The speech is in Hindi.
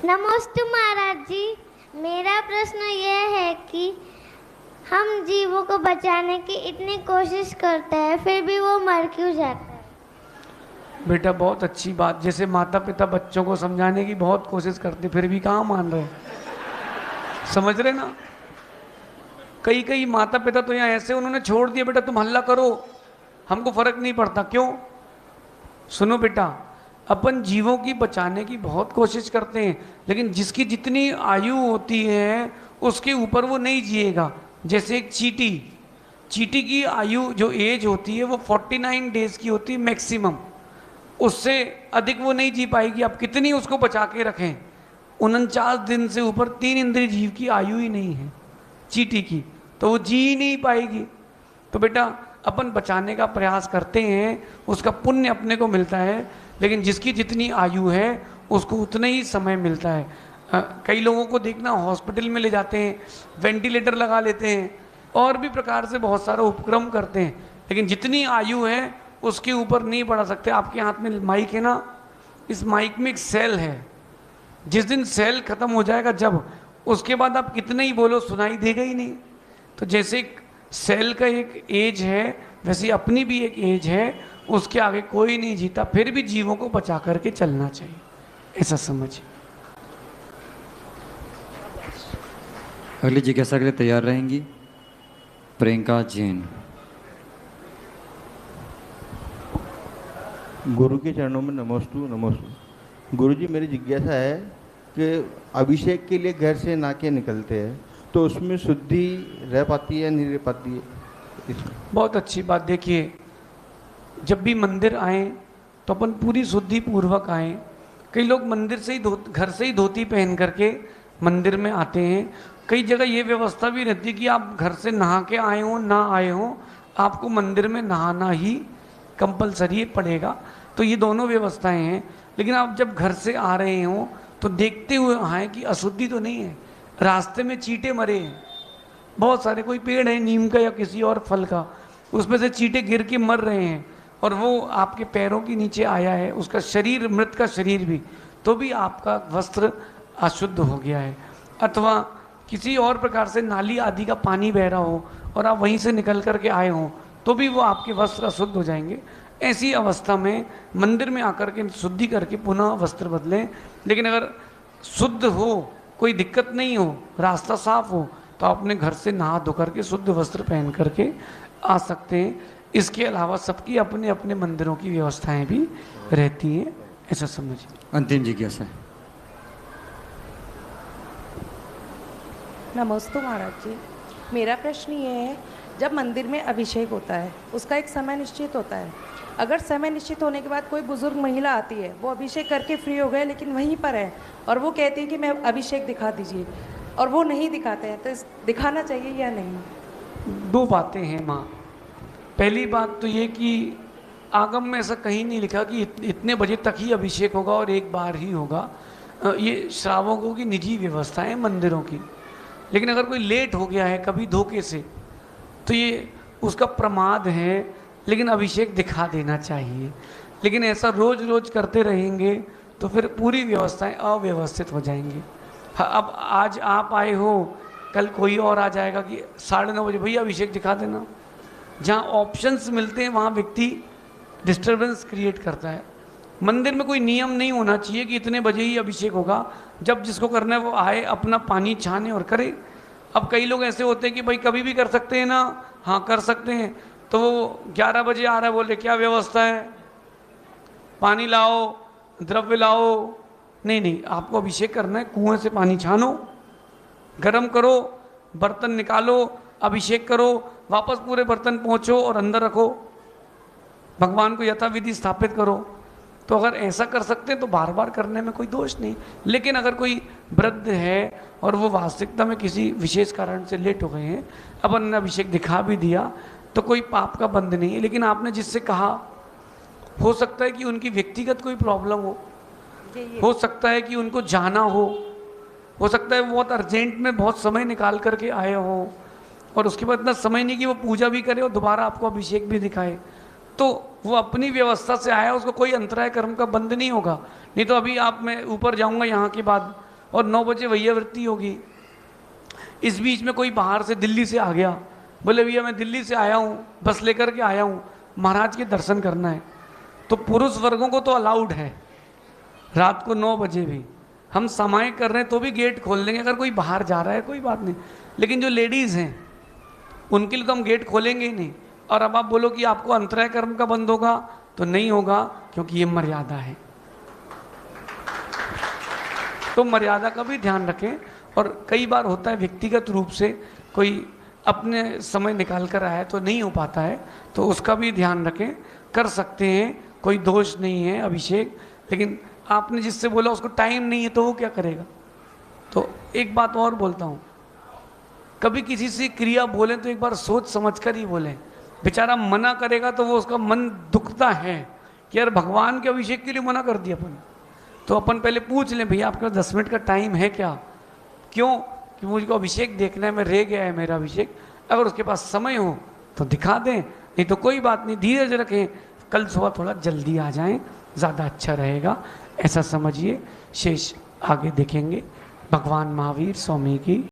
नमस्ते महाराज जी। मेरा प्रश्न यह है कि हम जीवों को बचाने की इतनी कोशिश करते हैं फिर भी वो मर क्यों जाता है? बेटा बहुत अच्छी बात, जैसे माता पिता बच्चों को समझाने की बहुत कोशिश करते फिर भी कहाँ मान रहे, समझ रहे ना। कई कई माता पिता तो यहाँ ऐसे उन्होंने छोड़ दिया, बेटा तुम हल्ला करो हमको फर्क नहीं पड़ता। क्यों? सुनो बेटा, अपन जीवों की बचाने की बहुत कोशिश करते हैं, लेकिन जिसकी जितनी आयु होती है उसके ऊपर वो नहीं जिएगा। जैसे एक चींटी, चींटी की आयु जो एज होती है वो 49 डेज की होती है मैक्सिमम, उससे अधिक वो नहीं जी पाएगी। आप कितनी उसको बचा के रखें, 49 दिन से ऊपर 3 इंद्रिय जीव की आयु ही नहीं है चींटी की, तो वो जी ही नहीं पाएगी। तो बेटा अपन बचाने का प्रयास करते हैं, उसका पुण्य अपने को मिलता है, लेकिन जिसकी जितनी आयु है उसको उतना ही समय मिलता है। कई लोगों को देखना हॉस्पिटल में ले जाते हैं, वेंटिलेटर लगा लेते हैं और भी प्रकार से बहुत सारा उपक्रम करते हैं, लेकिन जितनी आयु है उसके ऊपर नहीं बढ़ा सकते। आपके हाथ में माइक है ना, इस माइक में एक सेल है, जिस दिन सेल खत्म हो जाएगा जब, उसके बाद आप कितने ही बोलो सुनाई देगा ही नहीं। तो जैसे एक सेल का एक एज है वैसे अपनी भी एक एज है, उसके आगे कोई नहीं जीता, फिर भी जीवों को बचा करके चलना चाहिए, ऐसा समझिए। अगली जिज्ञासा के लिए तैयार रहेंगी प्रियंका जैन। गुरु के चरणों में नमोस्तु नमोस्तु। गुरु जी, मेरी जिज्ञासा है कि अभिषेक के लिए घर से नाके निकलते हैं तो उसमें शुद्धि रह पाती है नहीं रह पाती है? बहुत अच्छी बात। देखिए, जब भी मंदिर आए तो अपन पूरी शुद्धि पूर्वक आए। कई लोग मंदिर से ही घर से ही धोती पहन करके मंदिर में आते हैं। कई जगह ये व्यवस्था भी रहती है कि आप घर से नहा के आए हो ना आए हो, आपको मंदिर में नहाना ही कंपलसरी पड़ेगा। तो ये दोनों व्यवस्थाएं हैं, लेकिन आप जब घर से आ रहे हो तो देखते हुए आए कि अशुद्धि तो नहीं है। रास्ते में चींटे मरे हैं बहुत सारे, कोई पेड़ है नीम का या किसी और फल का, उसमें से चींटे गिर के मर रहे हैं और वो आपके पैरों के नीचे आया है, उसका शरीर, मृत का शरीर भी, तो भी आपका वस्त्र अशुद्ध हो गया है। अथवा किसी और प्रकार से नाली आदि का पानी बह रहा हो और आप वहीं से निकल करके आए हों तो भी वो आपके वस्त्र अशुद्ध हो जाएंगे। ऐसी अवस्था में मंदिर में आकर के शुद्धि करके पुनः वस्त्र बदलें। लेकिन अगर शुद्ध हो, कोई दिक्कत नहीं हो, रास्ता साफ हो, तो आप अपने घर से नहा धो करके शुद्ध वस्त्र पहन करके आ सकते हैं। इसके अलावा सबकी अपने अपने मंदिरों की व्यवस्थाएं भी रहती हैं, ऐसा समझिए। अंतिम जिज्ञासा। नमस्ते महाराज जी, मेरा प्रश्न ये है, जब मंदिर में अभिषेक होता है उसका एक समय निश्चित होता है। अगर समय निश्चित होने के बाद कोई बुजुर्ग महिला आती है, वो अभिषेक करके फ्री हो गए लेकिन वहीं पर है और वो कहती है कि मैं अभिषेक दिखा दीजिए, और वो नहीं दिखाते हैं, तो दिखाना चाहिए या नहीं? दो बातें हैं माँ। पहली बात तो ये कि आगम में ऐसा कहीं नहीं लिखा कि इतने बजे तक ही अभिषेक होगा और एक बार ही होगा। ये श्रावकों की निजी व्यवस्था है मंदिरों की। लेकिन अगर कोई लेट हो गया है कभी धोखे से, तो ये उसका प्रमाद है, लेकिन अभिषेक दिखा देना चाहिए। लेकिन ऐसा रोज रोज करते रहेंगे तो फिर पूरी व्यवस्थाएं अव्यवस्थित हो जाएंगी। अब आज आप आए हो, कल कोई और आ जाएगा कि 9:30 बजे भैया अभिषेक दिखा देना। जहाँ ऑप्शंस मिलते हैं वहाँ व्यक्ति डिस्टर्बेंस क्रिएट करता है। मंदिर में कोई नियम नहीं होना चाहिए कि इतने बजे ही अभिषेक होगा, जब जिसको करना है वो आए, अपना पानी छाने और करे। अब कई लोग ऐसे होते हैं कि भाई कभी भी कर सकते हैं ना, हाँ कर सकते हैं, तो वो 11 बजे आ रहा है, बोले क्या व्यवस्था है, पानी लाओ, द्रव्य लाओ। नहीं नहीं, आपको अभिषेक करना है, कुएं से पानी छानो, गर्म करो, बर्तन निकालो, अभिषेक करो, वापस पूरे बर्तन पहुँचो और अंदर रखो, भगवान को यथाविधि स्थापित करो। तो अगर ऐसा कर सकते हैं तो बार बार करने में कोई दोष नहीं। लेकिन अगर कोई वृद्ध है और वो वास्तविकता में किसी विशेष कारण से लेट हो गए हैं, अपन ने अभिषेक दिखा भी दिया तो कोई पाप का बंध नहीं है। लेकिन आपने जिससे कहा, हो सकता है कि उनकी व्यक्तिगत कोई प्रॉब्लम हो सकता है कि उनको जाना हो सकता है बहुत अर्जेंट में बहुत समय निकाल करके आए हो और उसके बाद इतना समय नहीं कि वो पूजा भी करे और दोबारा आपको अभिषेक भी दिखाए, तो वो अपनी व्यवस्था से आया, उसको कोई अंतराय कर्म का बंध नहीं होगा। नहीं तो अभी आप, मैं ऊपर जाऊंगा यहाँ के बाद और 9 बजे वैयावृत्ति होगी। इस बीच में कोई बाहर से दिल्ली से आ गया, बोले भैया मैं दिल्ली से आया हूँ, बस लेकर के आया हूँ, महाराज के दर्शन करना है, तो पुरुष वर्गों को तो अलाउड है रात को 9 बजे भी, हम समाएं कर रहे हैं तो भी गेट खोल देंगे अगर कोई बाहर जा रहा है, कोई बात नहीं। लेकिन जो लेडीज़ हैं उनके लिए तो हम गेट खोलेंगे ही नहीं। और अब आप बोलो कि आपको अंतराय कर्म का बंद होगा, तो नहीं होगा, क्योंकि ये मर्यादा है। तो मर्यादा का भी ध्यान रखें। और कई बार होता है व्यक्तिगत रूप से कोई अपने समय निकाल कर आया तो नहीं हो पाता है, तो उसका भी ध्यान रखें। कर सकते हैं, कोई दोष नहीं है अभिषेक, लेकिन आपने जिससे बोला उसको टाइम नहीं है तो वो क्या करेगा। तो एक बात और बोलता हूँ, कभी किसी से क्रिया बोलें तो एक बार सोच समझ कर ही बोलें। बेचारा मना करेगा तो वो उसका मन दुखता है कि यार भगवान के अभिषेक के लिए मना कर दिया अपन। तो अपन पहले पूछ लें, भैया आपके पास 10 मिनट का टाइम है क्या? क्यों? कि मुझको अभिषेक देखना है, मैं रह गया है मेरा अभिषेक। अगर उसके पास समय हो तो दिखा दें, नहीं तो कोई बात नहीं, धीरज रखें, कल सुबह थोड़ा जल्दी आ जाएं, ज़्यादा अच्छा रहेगा, ऐसा समझिए। शेष आगे देखेंगे। भगवान महावीर स्वामी की